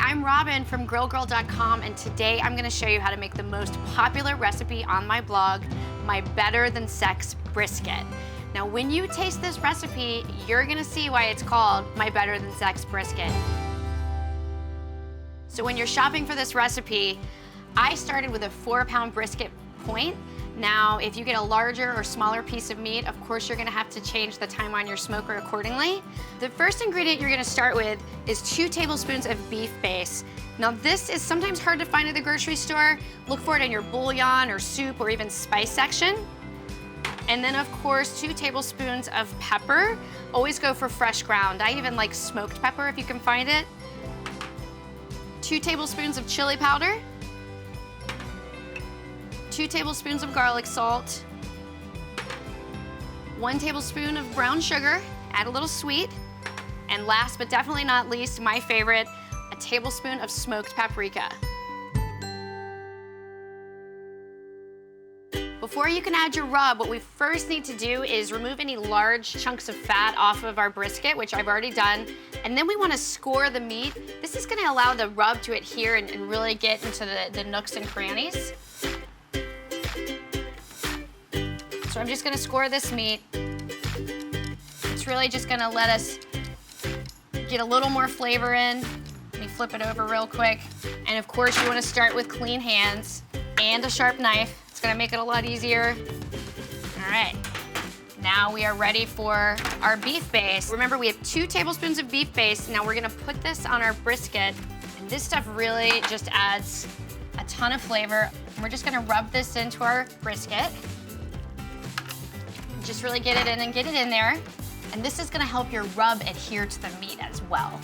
I'm Robyn from GrillGirl.com, and today I'm gonna show you how to make the most popular recipe on my blog, my Better Than Sex Brisket. Now, when you taste this recipe, you're gonna see why it's called my Better Than Sex Brisket. So when you're shopping for this recipe, I started with a 4-pound brisket point. Now, if you get a larger or smaller piece of meat, of course you're gonna have to change the time on your smoker accordingly. The first ingredient you're gonna start with is 2 tablespoons of beef base. Now, this is sometimes hard to find at the grocery store. Look for it in your bouillon or soup or even spice section. And then, of course, 2 tablespoons of pepper. Always go for fresh ground. I even like smoked pepper if you can find it. 2 tablespoons of chili powder. 2 tablespoons of garlic salt, 1 tablespoon of brown sugar, add a little sweet, and last but definitely not least, my favorite, a tablespoon of smoked paprika. Before you can add your rub, what we first need to do is remove any large chunks of fat off of our brisket, which I've already done, and then we want to score the meat. This is going to allow the rub to adhere and really get into the nooks and crannies. So I'm just gonna score this meat. It's really just gonna let us get a little more flavor in. Let me flip it over real quick. And of course, you wanna start with clean hands and a sharp knife. It's gonna make it a lot easier. All right, now we are ready for our beef base. Remember, we have 2 tablespoons of beef base. Now we're gonna put this on our brisket. And this stuff really just adds a ton of flavor. And we're just gonna rub this into our brisket. Just really get it in and get it in there. And this is gonna help your rub adhere to the meat as well.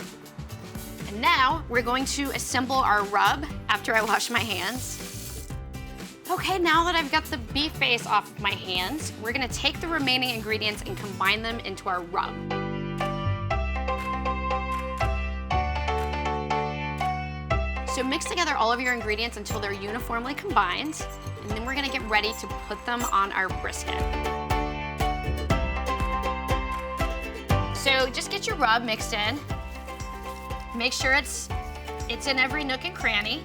And now we're going to assemble our rub after I wash my hands. Okay, now that I've got the beef base off of my hands, we're gonna take the remaining ingredients and combine them into our rub. So mix together all of your ingredients until they're uniformly combined, and then we're gonna get ready to put them on our brisket. So just get your rub mixed in. Make sure it's in every nook and cranny.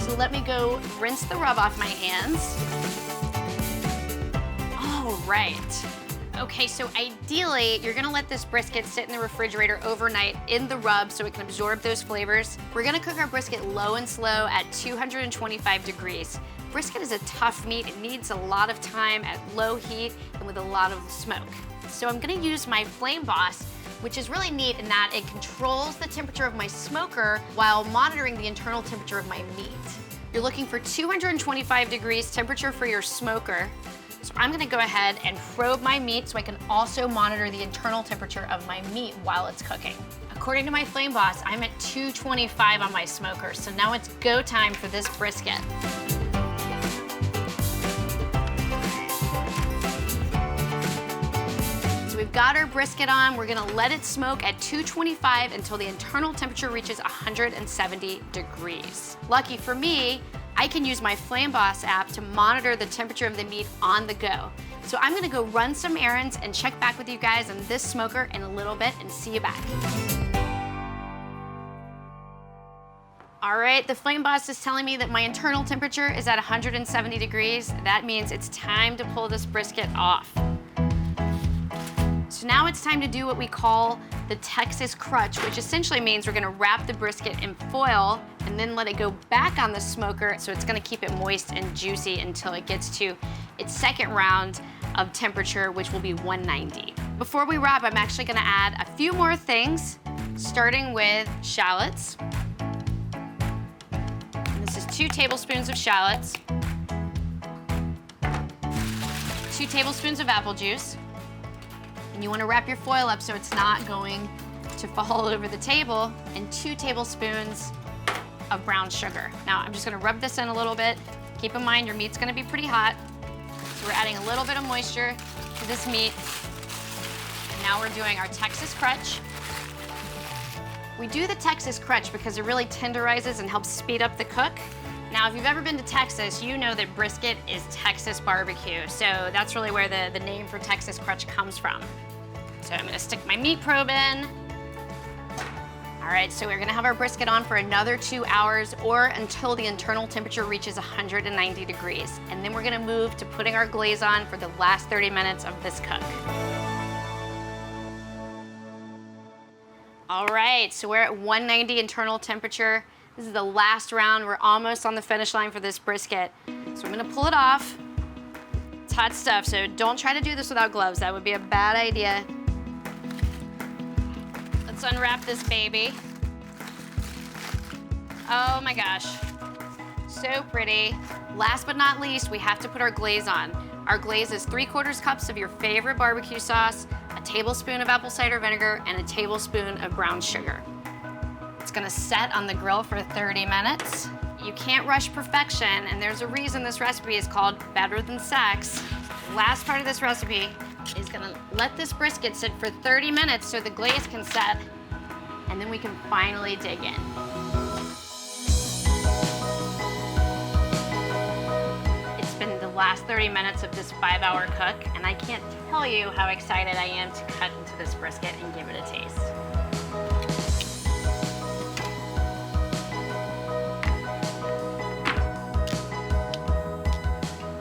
So let me go rinse the rub off my hands. All right. Okay, so ideally, you're gonna let this brisket sit in the refrigerator overnight in the rub so it can absorb those flavors. We're gonna cook our brisket low and slow at 225 degrees. Brisket is a tough meat. It needs a lot of time at low heat and with a lot of smoke. So I'm gonna use my Flame Boss, which is really neat in that it controls the temperature of my smoker while monitoring the internal temperature of my meat. You're looking for 225 degrees temperature for your smoker. So I'm gonna go ahead and probe my meat so I can also monitor the internal temperature of my meat while it's cooking. According to my Flame Boss, I'm at 225 on my smoker, so now it's go time for this brisket. We've got our brisket on. We're gonna let it smoke at 225 until the internal temperature reaches 170 degrees. Lucky for me, I can use my Flame Boss app to monitor the temperature of the meat on the go. So I'm gonna go run some errands and check back with you guys on this smoker in a little bit and see you back. All right, the Flame Boss is telling me that my internal temperature is at 170 degrees. That means it's time to pull this brisket off. So now it's time to do what we call the Texas crutch, which essentially means we're gonna wrap the brisket in foil and then let it go back on the smoker, so it's gonna keep it moist and juicy until it gets to its second round of temperature, which will be 190. Before we wrap, I'm actually gonna add a few more things, starting with shallots. And this is 2 tablespoons of shallots, 2 tablespoons of apple juice. And you want to wrap your foil up so it's not going to fall over the table, and 2 tablespoons of brown sugar. Now, I'm just gonna rub this in a little bit. Keep in mind, your meat's gonna be pretty hot. So we're adding a little bit of moisture to this meat. And now we're doing our Texas crutch. We do the Texas crutch because it really tenderizes and helps speed up the cook. Now, if you've ever been to Texas, you know that brisket is Texas barbecue. So that's really where the name for Texas crutch comes from. So I'm gonna stick my meat probe in, All right, so we're gonna have our brisket on for another 2 hours or until the internal temperature reaches 190 degrees. And then we're gonna move to putting our glaze on for the last 30 minutes of this cook. All right, so we're at 190 internal temperature. This is the last round. We're almost on the finish line for this brisket. So I'm gonna pull it off. It's hot stuff, so don't try to do this without gloves. That would be a bad idea. Let's unwrap this baby. Oh my gosh, so pretty. Last but not least, we have to put our glaze on. Our glaze is 3/4 cups of your favorite barbecue sauce, a tablespoon of apple cider vinegar, and a tablespoon of brown sugar. It's gonna set on the grill for 30 minutes. You can't rush perfection, and there's a reason this recipe is called Better Than Sex. Last part of this recipe is gonna let this brisket sit for 30 minutes so the glaze can set, and then we can finally dig in. It's been the last 30 minutes of this 5-hour cook, and I can't tell you how excited I am to cut into this brisket and give it a taste.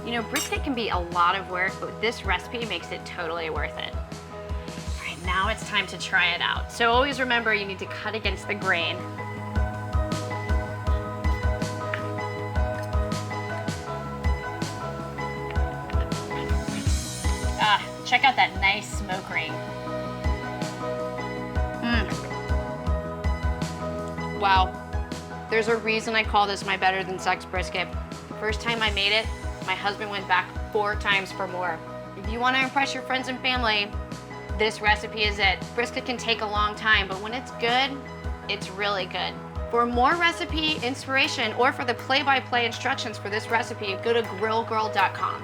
You know, brisket can be a lot of work, but this recipe makes it totally worth it. All right, now it's time to try it out. So always remember, you need to cut against the grain. Check out that nice smoke ring. Wow. There's a reason I call this my Better Than Sex brisket. The first time I made it, my husband went back 4 times for more. If you want to impress your friends and family, this recipe is it. Brisket can take a long time, but when it's good, it's really good. For more recipe inspiration or for the play-by-play instructions for this recipe, go to GrillGirl.com.